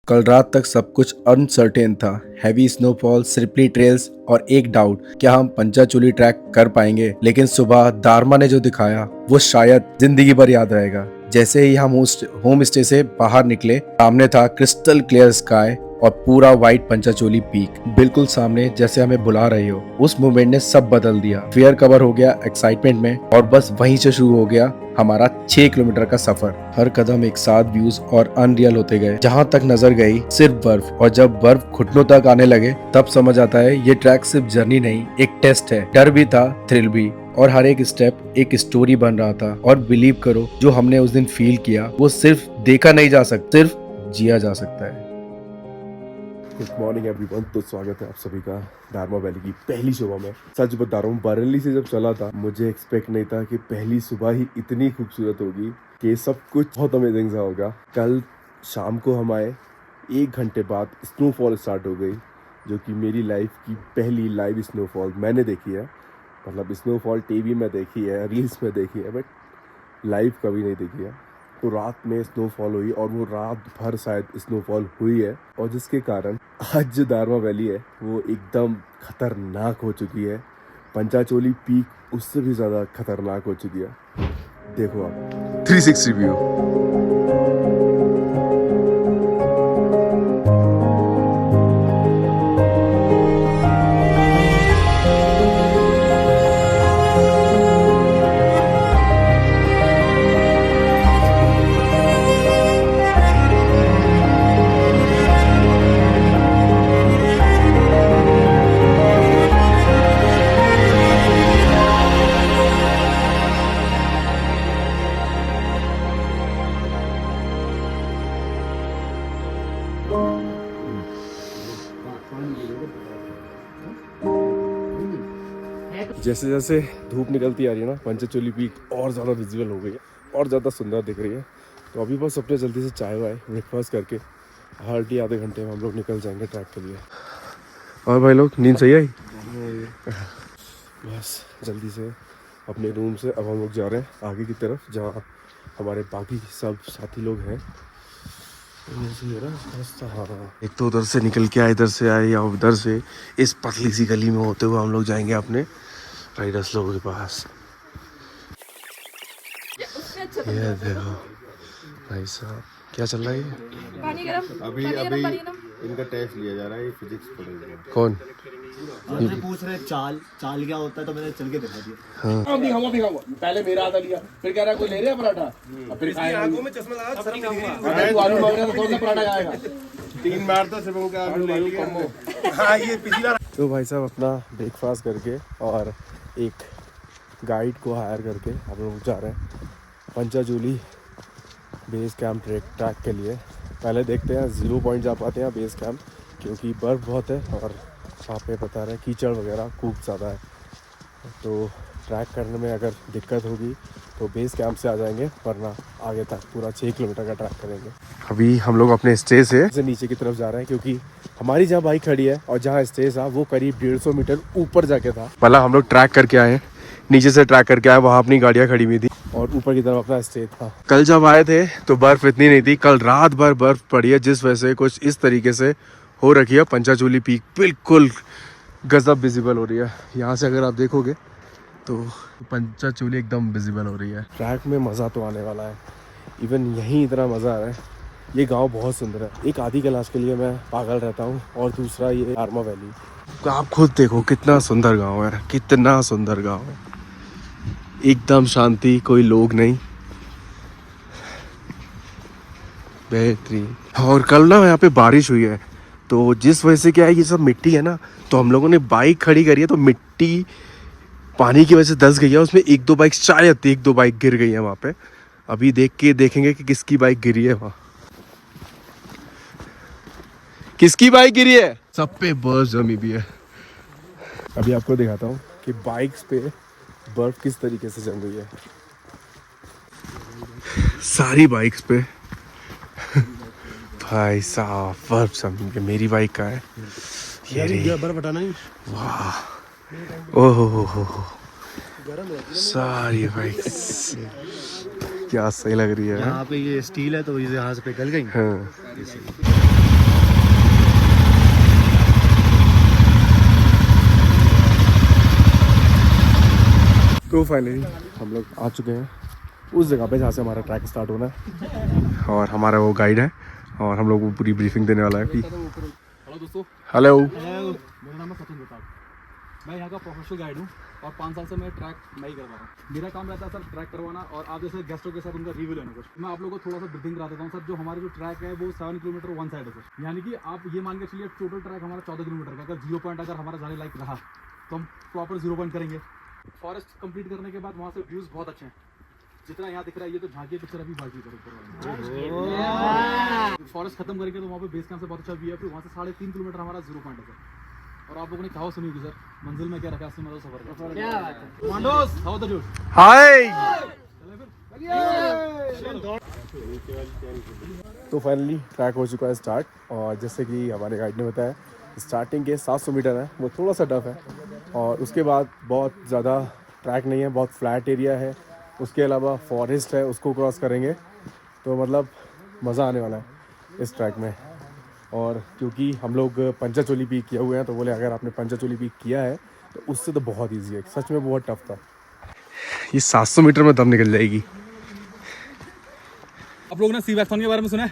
कल रात तक सब कुछ अनसर्टेन था। हैवी स्नोफॉल, स्लिपरी ट्रेल्स और एक डाउट, क्या हम पंचाचूली ट्रैक कर पाएंगे। लेकिन सुबह दारमा ने जो दिखाया वो शायद जिंदगी भर याद रहेगा। जैसे ही हम होम स्टे से बाहर निकले, सामने था क्रिस्टल क्लियर स्काई और पूरा व्हाइट पंचाचूली पीक बिल्कुल सामने, जैसे हमें बुला रही हो। उस मोमेंट ने सब बदल दिया। फियर कवर हो गया एक्साइटमेंट में, और बस वहीं से शुरू हो गया हमारा 6 किलोमीटर का सफर। हर कदम एक साथ व्यूज और अनरियल होते गए। जहां तक नजर गई सिर्फ बर्फ, और जब बर्फ घुटनों तक आने लगे तब समझ आता है ये ट्रैक सिर्फ जर्नी नहीं, एक टेस्ट है। डर भी था, थ्रिल भी, और हर एक स्टेप एक स्टोरी बन रहा था। और बिलीव करो, जो हमने उस दिन फील किया वो सिर्फ देखा नहीं जा सकता, सिर्फ जिया जा सकता है। Good morning everyone. तो स्वागत है आप सभी का दारमा वैली की पहली सुबह में। सच बता रहा हूँ, बरेली से जब चला था मुझे एक्सपेक्ट नहीं था कि पहली सुबह ही इतनी खूबसूरत होगी, कि सब कुछ बहुत अमेजिंग सा होगा। कल शाम को हम आए, 1 घंटे बाद स्नोफॉल स्टार्ट हो गई, जो कि मेरी लाइफ की पहली लाइव स्नोफॉल मैंने देखी है। मतलब स्नोफॉल टीवी में देखी है, रील्स में देखी है, बट लाइव कभी नहीं देखी है। तो रात में स्नोफॉल हुई, और वो रात भर शायद स्नोफॉल हुई है, और जिसके कारण आज जो दारमा वैली है वो एकदम खतरनाक हो चुकी है। पंचाचोली पीक उससे भी ज़्यादा खतरनाक हो चुकी है। देखो आप 360 व्यू। जैसे जैसे धूप निकलती आ रही है ना, पंचाचोली पीक और ज़्यादा विजिबल हो गई है और ज़्यादा सुंदर दिख रही है। तो अभी बस अपने जल्दी से चाय वाय ब्रेकफास्ट करके हार्डली आधे घंटे में हम लोग निकल जाएंगे ट्रैक के लिए। और भाई लोग, नींद सही आई? बस जल्दी से अपने रूम से अब हम लोग जा रहे हैं आगे की तरफ, जहाँ हमारे बाकी सब साथी लोग हैं। हाँ, एक तो उधर से निकल के आए, इधर से आए, या उधर से इस पतली सी गली में होते हुए हम लोग जाएंगे अपने राइडर्स लोगों के पास। ये देखो भाई साहब, क्या चल रहा है ये? पानी गरम। अभी इनका टेस्ट लिया जा रहा है, ये फिजिक्स पढ़ेगा। कौन? ये पूछ रहे चाल क्या होता है, तो मैंने चल के दिखा दिया। हाँ, दिखाऊंगा। पहले मेरा आधा लिया, फिर कह रहा कोई ले रहा है पराठा, फिर आंखों में चश्मा लगा, सब आलू मांग रहा तो कौन सा पराठा खाएगा? 3 बार तो सिर्फ उनका आलू ले लिया। हाँ, ये पिछली बार। तो भाई साहब अपना ब्रेकफास्ट करके और एक गाइड को हायर करके हम लोग जा रहे हैं पंचाचूली बेस कैंप ट्रैक के लिए। पहले देखते हैं 0 पॉइंट जा पाते हैं बेस कैंप, क्योंकि बर्फ़ बहुत है और वहाँ पे बता रहे हैं कीचड़ वगैरह खूब ज़्यादा है। तो ट्रैक करने में अगर दिक्कत होगी तो बेस कैंप से आ जाएंगे, वरना आगे तक पूरा 6 किलोमीटर का ट्रैक करेंगे। अभी हम लोग अपने स्टे से नीचे की तरफ जा रहे हैं, क्योंकि हमारी जहाँ बाइक खड़ी है और जहाँ स्टे था वो करीब 150 मीटर ऊपर जाके था। पहला हम लोग ट्रैक करके आए, नीचे से ट्रैक करके आए, वहाँ अपनी गाड़ियाँ खड़ी हुई थी और ऊपर की तरफ अपना स्टे था। कल जब आए थे तो बर्फ इतनी नहीं थी, कल रात भर बर्फ पड़ी है, जिस वजह से कुछ इस तरीके से हो रखी है। पंचाचूली पीक बिल्कुल गजब विजिबल हो रही है। यहाँ से अगर आप देखोगे तो पंचाचूली एकदम विजिबल हो रही है। ट्रैक में मज़ा तो आने वाला है, इवन यहीं इतना मज़ा आ रहा है। ये गांव बहुत सुंदर है। एक आधी कैलाश के लिए मैं पागल रहता हूँ, और दूसरा ये दारमा वैली। तो आप खुद देखो कितना सुंदर गांव है, कितना सुंदर गांव है। एकदम शांति, कोई लोग नहीं, बेहतरीन। और कल ना यहाँ पे बारिश हुई है, तो जिस वजह से क्या है, ये सब मिट्टी है ना, तो हम लोगों ने बाइक खड़ी करी है, तो मिट्टी पानी की वजह से धंस गई है। उसमें 1-2 बाइक, शायद 1-2 बाइक गिर गई है वहाँ पे। अभी देखेंगे कि किसकी बाइक गिरी है वहाँ, किसकी बाइक गिरी है। सब पे बर्फ जमी भी है। अभी आपको दिखाता हूँ कि बाइक्स पे बर्फ किस तरीके से जम गई है। सारी बाइक्स पे भाई साहब बर्फ जमी है। मेरी बाइक का है ये बर्फ हटाना ही। वाह, ओहो, सारी बाइक्स क्या सही लग रही है। यहाँ पे ये स्टील है, तो ये यहाँ से पे गल गई। हाँ। तो फाइनली हम लोग आ चुके हैं उस जगह पे जहाँ से हमारा ट्रैक स्टार्ट होना है और हमारा वो गाइड है और हम लोग को पूरी ब्रीफिंग देने वाला है कि हेलो दोस्तों, हेलो मेरा नाम है सचिन प्रताप। मैं यहाँ का प्रोफेशनल गाइड हूँ और 5 साल से मैं ट्रैक मैं ही करवा रहा हूँ। मेरा काम रहता है सर ट्रैक करवाना और आप जैसे गेस्टों के साथ उनका रिव्यू लेना। कुछ मैं आप लोगों को थोड़ा सा ब्रीथिंग करा देता हूँ सर। जो हमारे जो ट्रैक है वो 7 किलोमीटर वन साइड है सर। यानी कि आप ये मान के चलिए टोटल ट्रैक हमारा 14 किलोमीटर का। अगर 0 पॉइंट अगर हमारा जाने लायक रहा तो हम प्रॉपर 0 पॉइंट करेंगे। फॉरेस्ट कंप्लीट करने के बाद वहाँ से व्यूज़ बहुत अच्छे हैं। जितना यहाँ दिख रहा है ये तो झांकी पिक्चर अभी बाकी करो। फॉरेस्ट खत्म करेंगे तो वहाँ पे बेस कैंप से बहुत अच्छा व्यू है। फिर वहाँ से 3.5 किलोमीटर हमारा 0 पॉइंट है सर। और आप लोगों ने कहावत सुनी होगी सर, मंजिल में क्या रखा है असली मजा सफर का। क्या बात है कमांडोस, हाउ द जूस। हाय। तो फाइनली ट्रैक हो चुका है स्टार्ट और जैसे कि हमारे गाइड ने बताया स्टार्टिंग के 700 मीटर है वो थोड़ा सा टफ है और उसके बाद बहुत ज़्यादा ट्रैक नहीं है, बहुत फ्लैट एरिया है। उसके अलावा फॉरेस्ट है, उसको क्रॉस करेंगे तो मतलब मज़ा आने वाला है इस ट्रैक में। और क्योंकि हम लोग पंचाचोली पीक किए हुए हैं तो बोले अगर आपने पंचाचोली पीक किया है तो उससे तो बहुत ईजी है। सच में बहुत टफ था। ये 700 मीटर में दम निकल जाएगी। आप लोगों ने सी वैक्सन के बारे में सुना है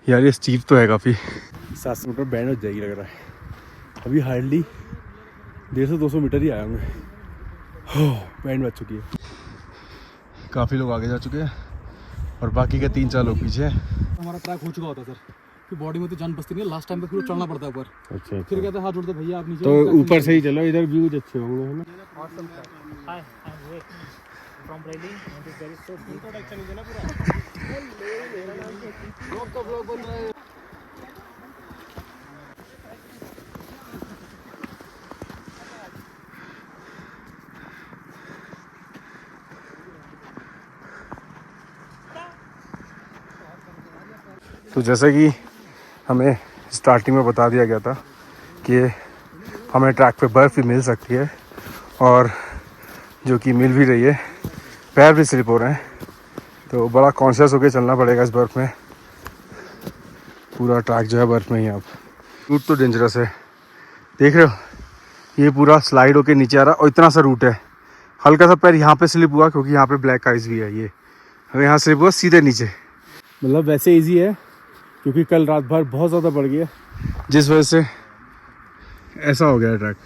यार ये स्टीप तो है काफ़ी। 700 मीटर बैंड हो जाएगी लग रहा है। अभी हार्डली 150-200 मीटर ही आया हूँ। बैंड बच चुकी है। काफ़ी लोग आगे जा चुके हैं और बाकी के 3-4 लोग पीछे हैं। हमारा ट्रैक हो चुका होता है सर। फिर बॉडी में तो जान बसती नहीं है। लास्ट टाइम तक फिर चढ़ना पड़ता है ऊपर। अच्छा फिर कहते हैं हाथ जोड़ते भैया आप नीचे तो ऊपर से ही चलो, इधर व्यूज अच्छे होंगे है ना। Hi, I'm Vivek from Raleigh and it's very so good. तो जैसे कि हमें स्टार्टिंग में बता दिया गया था कि हमें ट्रैक पे बर्फ़ भी मिल सकती है और जो कि मिल भी रही है। पैर भी स्लिप हो रहे हैं तो बड़ा कॉन्शियस होकर चलना पड़ेगा इस बर्फ़ में। पूरा ट्रैक जो है बर्फ़ में ही। आप रूट तो डेंजरस है, देख रहे हो ये पूरा स्लाइड होके नीचे आ रहा है और इतना सा रूट है। हल्का सा पैर यहाँ पे स्लिप हुआ क्योंकि यहाँ पे ब्लैक आइस भी है। ये अगर यहाँ स्लिप हुआ सीधे नीचे। मतलब वैसे इजी है क्योंकि कल रात भर बहुत ज़्यादा बढ़ गया जिस वजह से ऐसा हो गया है ट्रैक।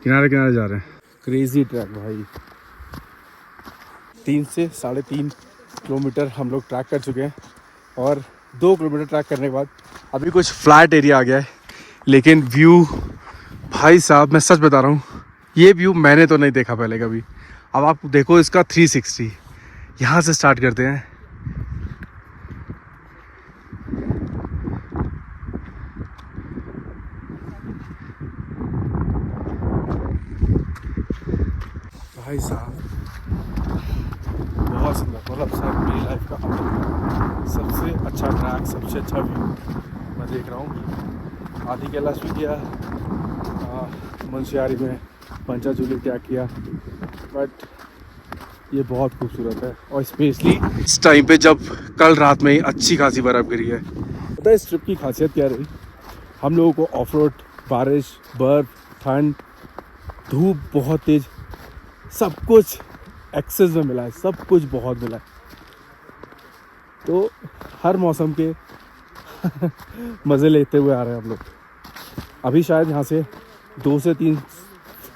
किनारे किनारे जा रहे हैं। क्रेजी ट्रैक भाई। 3 से 3.5 किलोमीटर हम लोग ट्रैक कर चुके हैं और 2 किलोमीटर ट्रैक करने के बाद अभी कुछ फ्लैट एरिया आ गया है। लेकिन व्यू भाई साहब मैं सच बता रहा हूँ ये व्यू मैंने तो नहीं देखा पहले कभी। अब आप देखो इसका 360। यहाँ से स्टार्ट करते हैं। भाई साहब बहुत सुंदर। मतलब सर मेरी लाइफ का सबसे अच्छा ट्रैक, सबसे अच्छा व्यू मैं देख रहा हूँ। आदि कैलाश भी किया, मुंशियारी में पंचाचूली ट्रैक किया, बट ये बहुत खूबसूरत है। और स्पेशली इस टाइम पे जब कल रात में ही अच्छी खासी बर्फ़ गिरी है। पता है इस ट्रिप की खासियत क्या रही? हम लोगों को ऑफ रोड, बारिश, बर्फ़, ठंड, धूप बहुत तेज़, सब कुछ एक्सेस में मिला है। सब कुछ बहुत मिला है। तो हर मौसम के मज़े लेते हुए आ रहे हैं हम लोग। अभी शायद यहाँ से 2 से 3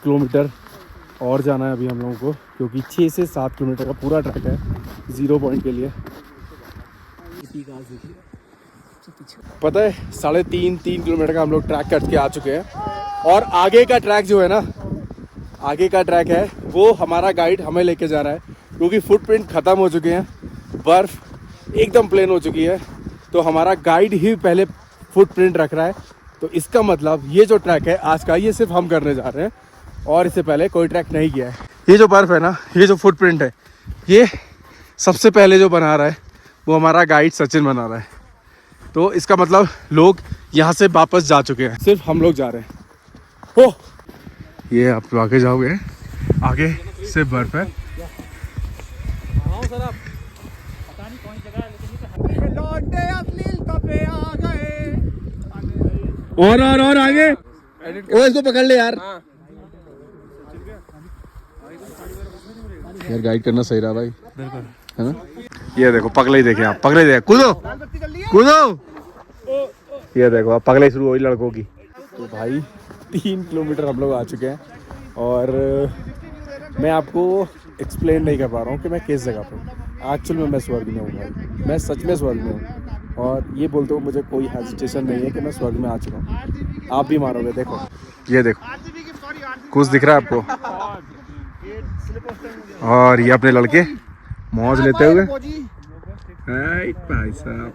किलोमीटर और जाना है अभी हम लोगों को क्योंकि 6 से 7 किलोमीटर का पूरा ट्रैक है 0 पॉइंट के लिए। पता है 3.5 किलोमीटर का हम लोग ट्रैक करके आ चुके हैं और आगे का ट्रैक जो है ना, आगे का ट्रैक है वो हमारा गाइड हमें लेके जा रहा है क्योंकि फुटप्रिंट ख़त्म हो चुके हैं। बर्फ़ एकदम प्लेन हो चुकी है तो हमारा गाइड ही पहले फुटप्रिंट रख रहा है। तो इसका मतलब ये जो ट्रैक है आज का ये सिर्फ हम करने जा रहे हैं और इससे पहले कोई ट्रैक नहीं किया है। ये जो बर्फ़ है ना, ये जो फुटप्रिंट है, ये सबसे पहले जो बना रहा है वो हमारा गाइड सचिन बना रहा है। तो इसका मतलब लोग यहाँ से वापस जा चुके हैं, सिर्फ हम लोग जा रहे हैं। हो ये आप आगे जाओगे, आगे से बर्फ है। सर आप पता नहीं कौन जगह है लेकिन लौटे अश्लीलता पे आ गए। और आगे। ओ इसको पकड़ ले यार। यार गाइड करना सही रहा भाई, है ना। ये देखो पगले ही देखे आप, पगले देखे, कूदो कूदो। ये देखो आप पगले शुरू हुई लड़कों की। तो भाई 3 किलोमीटर हम लोग आ चुके हैं और मैं आपको एक्सप्लेन नहीं कर पा रहा हूँ कि मैं किस जगह पे हूँ। एक्चुअल में मैं स्वर्ग में हूँ भाई, मैं सच में स्वर्ग में हूँ और ये बोलते हुए मुझे कोई हेजिटेशन नहीं है कि मैं स्वर्ग में आ चुका हूँ। आप भी मारोगे, देखो ये देखो कुछ दिख रहा है आपको, और ये अपने लड़के मौज लेते हुए। भाई साहब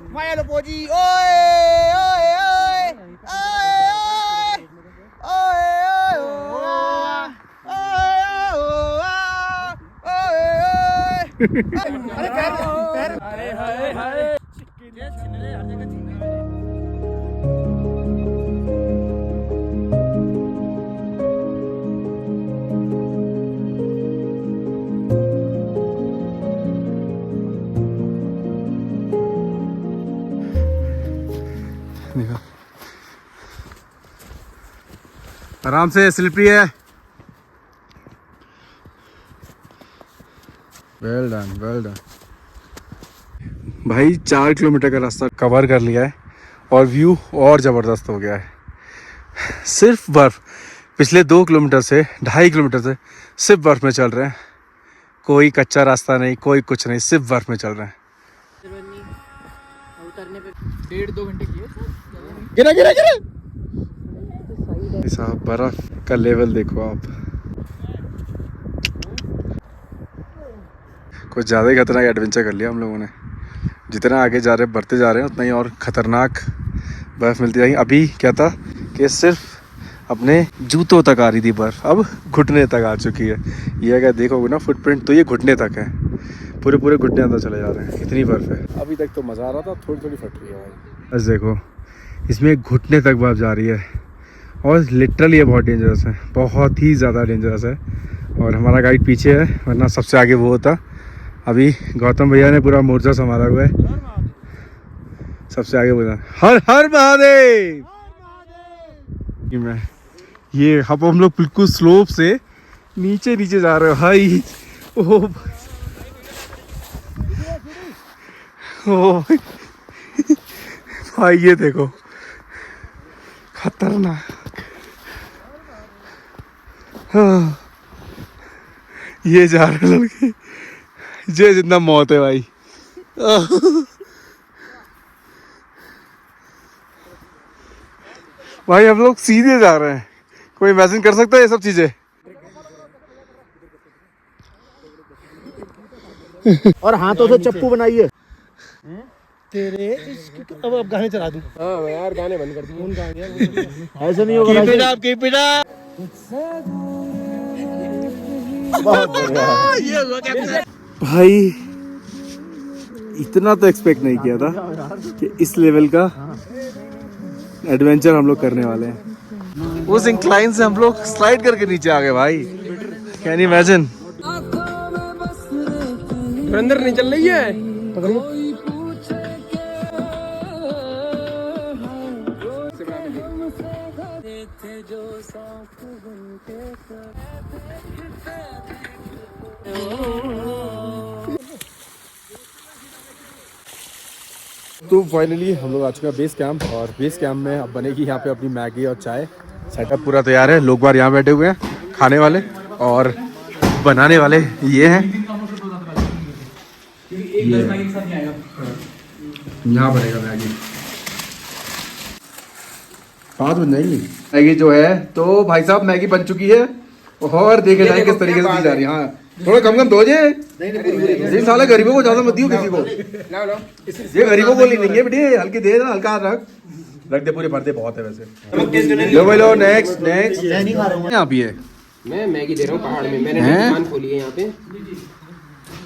आराम से, स्लिपरी है। वेल डन, वेल डन भाई। 4 किलोमीटर का रास्ता कवर कर लिया है और व्यू और ज़बरदस्त हो गया है। सिर्फ बर्फ़, पिछले 2 किलोमीटर से 2.5 किलोमीटर से सिर्फ बर्फ़ में चल रहे हैं। कोई कच्चा रास्ता नहीं, कोई कुछ नहीं, सिर्फ बर्फ़ में चल रहे हैं। उतरने पे 1.5-2 घंटे किए गिरा गिरा गिरा साहब, बर्फ का लेवल देखो आप, कुछ ज़्यादा ही खतरनाक एडवेंचर कर लिया हम लोगों ने। जितना आगे जा रहे बढ़ते जा रहे हैं उतना ही और ख़तरनाक बर्फ़ मिलती जाएगी। अभी क्या था कि सिर्फ अपने जूतों तक आ रही थी बर्फ़, अब घुटने तक आ चुकी है। ये अगर देखोगे ना फुटप्रिंट, तो ये घुटने तक है, पूरे पूरे घुटने अंदर चले जा रहे हैं, इतनी बर्फ़ है। अभी तक तो मज़ा आ रहा था, थोड़ी थोड़ी फट रही है भाई। बस देखो इसमें घुटने तक बर्फ़ जा रही है और लिटरली ये बहुत डेंजरस है, बहुत ही ज़्यादा डेंजरस है। और हमारा गाइड पीछे है, वरना सबसे आगे वो होता। अभी गौतम भैया ने पूरा मोर्चा संभाला हुआ है, सबसे आगे बोला हर हर महादेव। मैं ये अब हम लोग बिल्कुल स्लोप से नीचे नीचे जा रहे हो भाई। ओ भाई ये देखो खतरनाक। हाँ, ये जा रहे लड़के, ये जितना मौत है भाई। भाई हम लोग सीधे जा रहे हैं, कोई इमेजिन कर सकता है ये सब चीजें। और हाथों से चप्पू बनाइए तेरे। अब गाने चला दूं। हाँ यार गाने बंद कर दूं। गाने ऐसे नहीं होगा। Keep it up. बहुत बढ़िया भाई, इतना तो एक्सपेक्ट नहीं किया था कि इस लेवल का एडवेंचर हम लोग करने वाले हैं। उस इंक्लाइन से हम लोग स्लाइड करके नीचे आ गए भाई, कैन यू इमेजिन। अंदर नहीं चल रही है। तो फाइनली हम लोग आ चुके हैं बेस कैंप, और बेस कैंप में अब बनेगी यहाँ पे अपनी मैगी और चाय। सेटअप पूरा तैयार है, लोग बार यहाँ बैठे हुए हैं खाने वाले, और बनाने वाले ये हैं। यहाँ बनेगा मैगी, 5 बन जाएंगी। मैगी जो है तो भाई साहब मैगी बन चुकी है, और देखे जाए किस तरीके से दी जा रही है। हाँ थोड़ा कम कम दो ये साला गरीबों को ज्यादा मत दियो किसी को, ये गरीबों को नहीं है बेटे, हल्की दे ना, हल्का रख दे, पूरे भरते बहुत है वैसे। लो भाई लो, नेक्स्ट नेक्स्ट। यहाँ भी है, मैं मैगी दे रहा हूँ पहाड़ में, मैंने दुकान खोली है यहाँ पे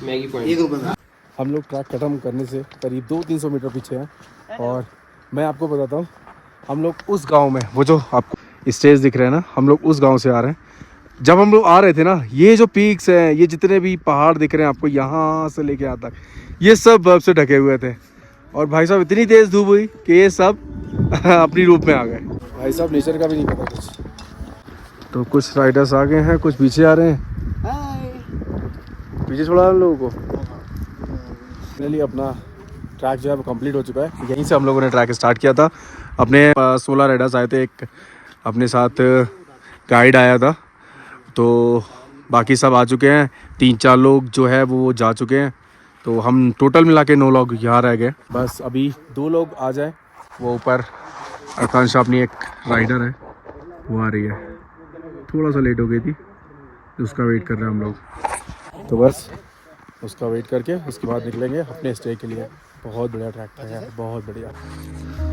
मैगी पॉइंट। हम लोग ट्रैक खत्म करने से करीब 200-300 मीटर पीछे हैं, और मैं आपको बताता हूँ हम लोग उस गांव में, वो जो आपको स्टेज दिख रहे हैं ना, हम लोग उस गांव से आ रहे हैं। जब हम लोग आ रहे थे ना, ये जो पीक्स हैं, ये जितने भी पहाड़ दिख रहे हैं आपको यहाँ से लेके यहाँ तक, ये सब बर्फ से ढके हुए थे। और भाई साहब इतनी तेज़ धूप हुई कि ये सब अपनी रूप में आ गए। भाई साहब नेचर का भी नहीं पता कुछ। तो कुछ राइडर्स आ गए हैं, कुछ पीछे आ रहे हैं। पीछे छोड़ा हम लोगों को। फाइनली अपना ट्रैक जो है वो कंप्लीट हो चुका है। यहीं से हम लोगों ने ट्रैक स्टार्ट किया था। अपने 16 राइडर्स आए थे, एक अपने साथ गाइड आया था, तो बाकी सब आ चुके हैं। 3-4 लोग जो है वो जा चुके हैं, तो हम टोटल मिला के 9 लोग यहाँ रह गए। बस अभी 2 लोग आ जाए। वो ऊपर आकांक्षा अपनी एक राइडर है वो आ रही है, थोड़ा सा लेट हो गई थी, उसका वेट कर रहे हैं हम लोग। तो बस उसका वेट करके उसके बाद निकलेंगे अपने स्टे के लिए। बहुत बढ़िया ट्रैक था यार, बहुत बढ़िया।